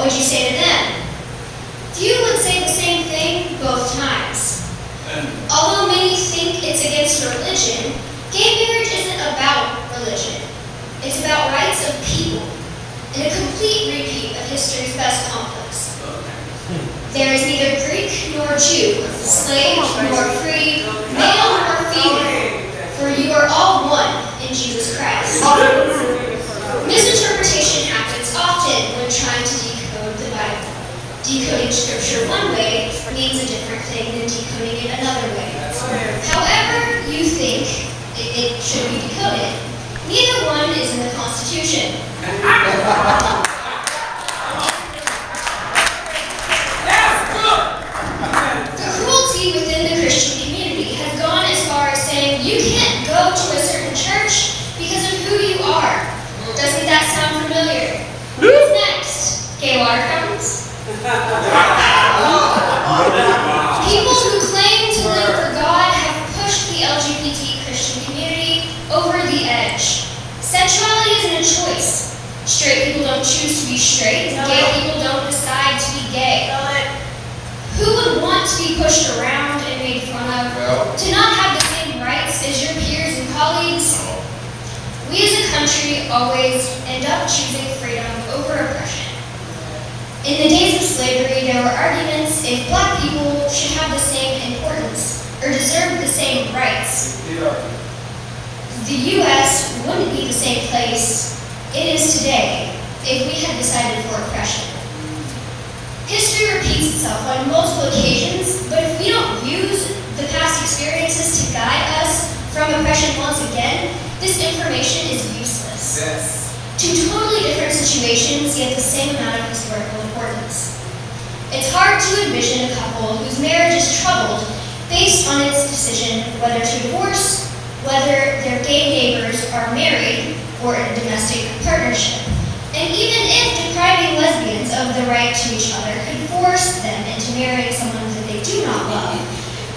would you say to them? Few would say the same thing both times. Although many think it's against religion, gay marriage isn't about religion. It's about rights of people, and a complete repeat of history's best conflicts. There is neither Greek nor Jew, slave nor free, male nor female, for you are all one in Jesus Christ. Misinterpretation happens often when trying to decode the Bible. Decoding Scripture one way means a different thing than decoding it another way. However you think it should be decoded, neither one is in the Constitution. The cruelty within the Christian community has gone as far as saying you can't go to a certain church because of who you are. Doesn't that sound familiar? What's next? Gay water fountains? People who claim to live for God have pushed the LGBT Christian community over the edge. Sexuality isn't a choice. Straight people don't choose to be straight. Gay people don't decide to be gay. Who would want to be pushed around and made fun of? To not have the same rights as your peers and colleagues? We as a country always end up choosing freedom over oppression. In the days of slavery, there were arguments if black people should have the same importance or deserve the same rights. The U.S. wouldn't be the same place it is today if we had decided for oppression. History repeats itself on multiple occasions, but if we don't use the past experiences to guide us from oppression once again, this information is useless. Yes. Two totally different situations, yet the same amount of historical importance. It's hard to envision a couple whose marriage is troubled based on its decision whether to divorce, whether their gay neighbors are married or in a domestic partnership. And even if depriving lesbians of the right to each other could force them into marrying someone that they do not love,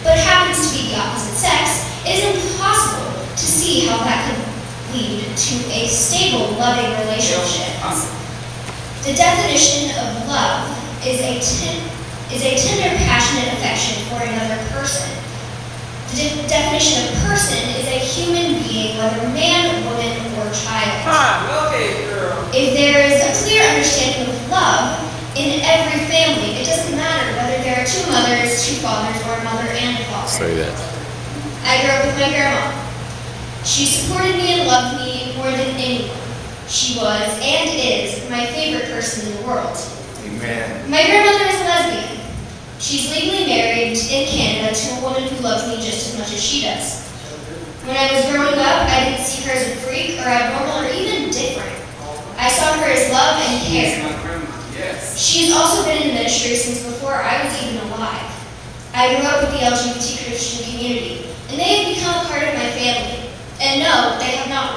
but happens to be the opposite sex, it is impossible to see how that could lead to a stable, loving relationship. The definition of love is a tender, passionate affection for another person. The definition of person is a human being, whether man, woman, or child. Okay, girl. If there is a clear understanding of love in every family, it doesn't matter whether there are two mothers, two fathers, or a mother and a father. Say that. I grew up with my grandma. She supported me and loved me more than anyone. She was, and is, my favorite person in the world. Amen. My grandmother is a lesbian. She's legally married in Canada to a woman who loves me just as much as she does. When I was growing up, I didn't see her as a freak or abnormal or even different. I saw her as love and care. Yes. She has also been in ministry since before I was even alive. I grew up with the LGBT Christian community, and they have become a part of my family. And no, they have not